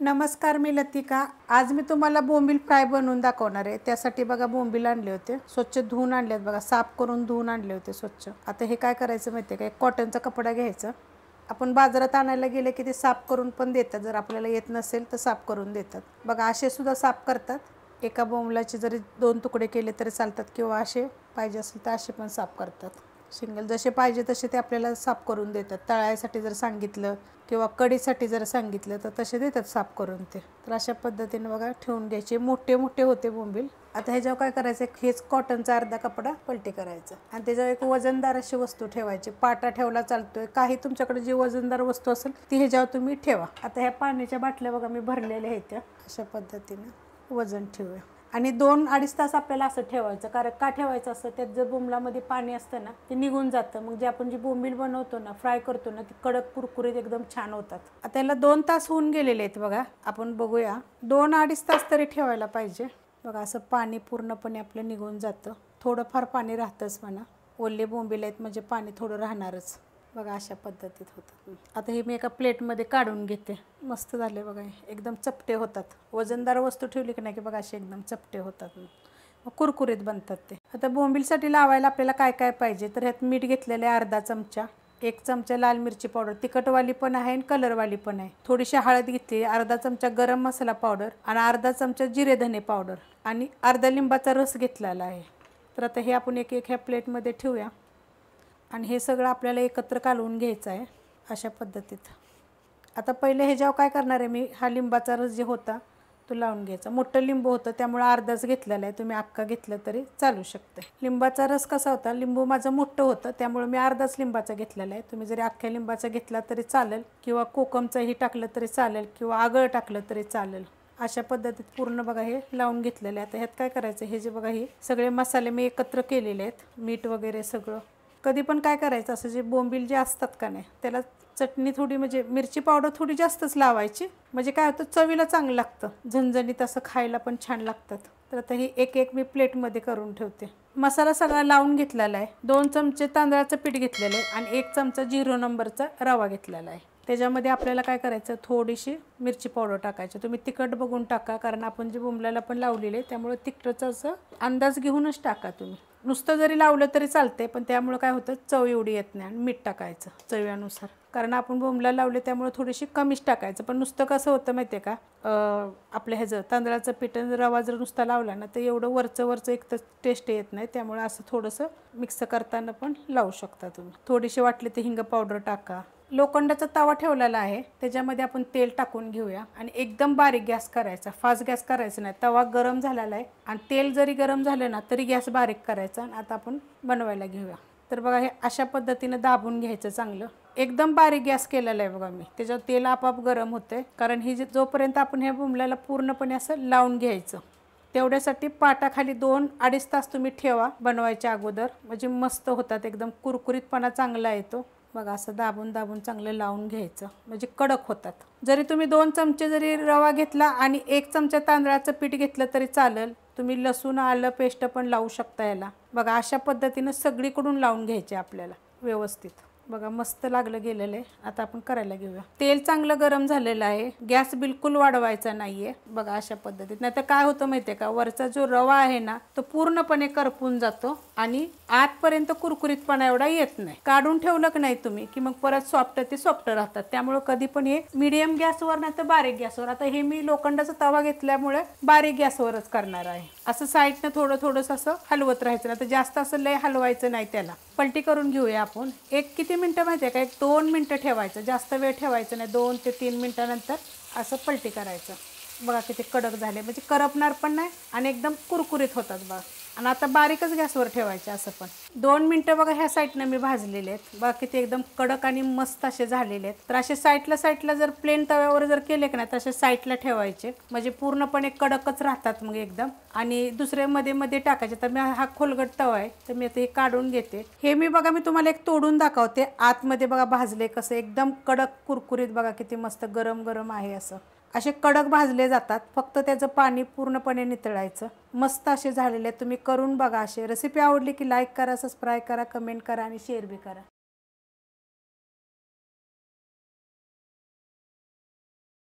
नमस्कार, मी लतिका। आज मी तुम्हाला बोंबील फ्राय बनवून दाखवणार आहे। त्यासाठी बघा बोंबील आणले होते, स्वच्छ धुवून आणलेत बघा, साफ करून धुवून आणले होते स्वच्छ। आता हे काय करायचं माहिती आहे का, एक कॉटनचा कपडा घ्यायचा। आपण बाजारात आणायला गेले की ते साफ करून पण देतात, जर आपल्याला येत नसेल तर साफ करून देतात बघा। असे सुद्धा साफ करतात। एका बोंबलाचे जरी 2 तुकडे केले तरी चालतात, किंवा असे पाहिजे असेल तर असे पण साफ करतात। सिंगल जसे पाहिजे तसे ते आपल्याला साफ करून देतात। तळायसाठी जर सांगितलं किंवा कढीसाठी जर सांगितलं तर तसे देतात साफ करून ते। तर अशा पद्धतीने बघा ठेवून घ्यायचे, मोठे मोठे होते बोंबील। आता ह्याच्यावर काय करायचं, हेच कॉटनचा अर्धा कपडा पलटी करायचा आणि त्याच्यावर एक वजनदार अशी वस्तू ठेवायची। पाटा ठेवला चालतोय, काही तुमच्याकडे जी वजनदार वस्तू असेल ती ह्याच्यावर तुम्ही ठेवा। आता ह्या पाण्याच्या बाटल्या बघा मी भरलेल्या आहेत, त्या अशा पद्धतीने वजन ठेवूया। आणि 2-2.5 तास आपल्याला असं ठेवायचं। कारण का ठेवायचं असं, त्यात जर बोंबलामध्ये पाणी असतं ना ते निघून जातं। मग जे आपण जी बोंबील बनवतो ना, फ्राय करतो ना, ती कडक कुरकुरीत एकदम छान होतात। आता याला 2 तास होऊन गेलेले आहेत बघा। आपण बघूया, 2-2.5 तास तरी ठेवायला पाहिजे बघा। असं पाणी पूर्णपणे आपलं निघून जातं, थोडंफार पाणी राहतंच म्हणा। ओले बोंबील आहेत म्हणजे पाणी थोडं राहणारच बघा। अशा पद्धतीत होतं। आता हे मी एका प्लेटमध्ये काढून घेते। मस्त झाले बघा, एकदम चपटे होतात। वजनदार वस्तू ठेवली की नाही की बघा असे एकदम चपटे होतात, मग कुरकुरीत बनतात ते। आता बोंबीलसाठी लावायला आपल्याला काय काय पाहिजे, तर ह्यात मीठ घेतलेलं आहे अर्धा चमचा, 1 चमचा लाल मिरची पावडर, तिखटवाली पण आहे आणि कलरवाली पण आहे, थोडीशी हळद घेतली, अर्धा चमचा गरम मसाला पावडर आणि अर्धा चमचा जिरे धने पावडर आणि अर्धा लिंबाचा रस घेतलेला आहे। तर आता हे आपण एक एक ह्या प्लेटमध्ये ठेवूया आणि हे सगळं आपल्याला एकत्र कालवून घ्यायचं आहे अशा पद्धतीत। आता पहिले ह्याच्यावर काय करणार आहे मी, हा लिंबाचा रस जे होता तो लावून घ्यायचा। मोठं लिंबू होतं त्यामुळे अर्धाच घेतलेला आहे, तुम्ही अख्खा घेतलं तरी चालू शकते। लिंबाचा रस कसा होता, लिंबू माझं मोठं होतं त्यामुळे मी अर्धाच लिंबाचा घेतलेला आहे। तुम्ही जरी अख्ख्या लिंबाचा घेतला तरी चालेल, किंवा कोकमचंही टाकलं तरी चालेल, किंवा आगळ टाकलं तरी चालेल। अशा पद्धतीत पूर्ण बघा हे लावून घेतलेलं आहे। आता ह्यात काय करायचं, हे जे बघा हे सगळे मसाले मी एकत्र केलेले आहेत, मीठ वगैरे सगळं। कधी पण काय करायचं, असं जे बोंबील जे असतात का नाही, त्याला चटणी थोडी म्हणजे मिरची पावडर थोडी जास्तच लावायची, म्हणजे काय होतं चवीला चांगलं लागतं, झणझणीत असं खायला पण छान लागतात। तर आता ही एक एक मी प्लेटमध्ये करून ठेवते। मसाला सगळा लावून घेतलेला आहे। 2 चमचे तांदळाचं पीठ घेतलेलं आहे आणि 1 चमचा 0 नंबरचा रवा घेतलेला आहे। त्याच्यामध्ये आपल्याला काय करायचं, थोडीशी मिरची पावडर टाकायची। तुम्ही तिखट बघून टाका, कारण आपण जे बोंबलाला पण लावलेले त्यामुळे तिखटाचा असं अंदाज घेऊनच टाका तुम्ही। नुसतं जरी लावलं तरी चालते, पण त्यामुळे काय होतं चव एवढी येत नाही। आणि मीठ टाकायचं चवीनुसार, कारण आपण बोंबला लावले त्यामुळे थोडीशी कमीच टाकायचं। पण नुसतं कसं होतं माहिती आहे का, आपल्या ह्याचं तांदळाचं पीठ रवा जर नुसता लावला ना तर एवढं वरचं एक तर टेस्ट येत नाही, त्यामुळे असं थोडंसं मिक्स करताना पण लावू शकता तुम्ही। थोडीशी वाटली तर हिंग पावडर टाका। लोखंडाचा तवा ठेवलेला आहे, त्याच्यामध्ये आपण तेल टाकून घेऊया आणि एकदम बारीक गॅस करायचा, फास्ट गॅस करायचा नाही। तवा गरम झालेला आहे आणि तेल जरी गरम झालं ना तरी गॅस बारीक करायचा। आणि आता आपण बनवायला घेऊया। तर बघा हे अशा पद्धतीने दाबून घ्यायचं चांगलं, एकदम बारीक गॅस केलेला आहे बघा मी। त्याच्यावर तेल आपोआप गरम होते, कारण ही जोपर्यंत आपण ह्या बोंबलाला पूर्णपणे असं लावून घ्यायचं, तेवढ्यासाठी पाटाखाली 2-2.5 तास तुम्ही ठेवा बनवायच्या अगोदर, म्हणजे मस्त होतात एकदम, कुरकुरीतपणा चांगला येतो बघा। असं दाबून दाबून चांगलं लावून घ्यायचं म्हणजे कडक होतात। जरी तुम्ही 2 चमचे जरी रवा घेतला आणि 1 चमचा तांदळाचं पीठ घेतलं तरी चालेल। तुम्ही लसूण आलं पेस्ट पण लावू शकता याला बघा। अशा पद्धतीने सगळीकडून लावून घ्यायचे आपल्याला व्यवस्थित बघा। मस्त लागलं गेलेलं आहे। आता आपण करायला घेऊया। तेल चांगलं गरम झालेलं आहे, गॅस बिलकुल वाढवायचा नाहीये बघा अशा पद्धतीत। नाही तर काय होतं माहितीये का, वरचा जो रवा आहे ना तो पूर्णपणे करपून जातो आणि आतपर्यंत कुरकुरीतपणा एवढा येत नाही। काढून ठेवलं की नाही तुम्ही की मग परत सॉफ्ट राहतात। त्यामुळे कधी पण हे मीडियम गॅसवर नाही तर बारीक गॅसवर, आता हे मी लोखंडाचा तवा घेतल्यामुळे बारीक गॅसवरच करणार आहे। असं साईडनं थोडं थोडंसं असं हलवत राहायचं, नाही तर जास्त असं लय हलवायचं नाही त्याला। पलटी करून घेऊया आपण। एक किती मिनटं माहिती आहे का, 1-2 मिनटं ठेवायचं, जास्त वेळ ठेवायचं नाही। 2 ते 3 मिनटानंतर असं पलटी करायचं बघा। किती कडक झाले, म्हणजे करपणार पण नाही आणि एकदम कुरकुरीत होतात बघा। आणि आता बारीकच गॅसवर ठेवायचे असं पण। 2 मिनटं बघा ह्या साईडनं मी भाजलेले आहेत बघा, किती एकदम कडक आणि मस्त असे झालेले आहेत। तर असे साईडला जर प्लेन तव्यावर जर केले की नाही तसे साईडला ठेवायचे, म्हणजे पूर्णपणे कडकच राहतात मग एकदम। आणि दुसरे मध्ये मध्ये टाकायचे। तर मी हा खोलगट तवा आहे तर मी आता हे काढून घेते। हे मी बघा मी तुम्हाला एक तोडून दाखवते, आतमध्ये बघा भाजले कसं एकदम कडक कुरकुरीत बघा, किती मस्त गरम गरम आहे असं। असे कडक भाजले जातात, फक्त त्याचं पाणी पूर्णपणे नितळायचं। मस्त असे झालेले तुम्ही करून बघा। असे रेसिपी आवडली की लाईक करा, सबस्क्राईब करा, कमेंट करा आणि शेअर बी करा।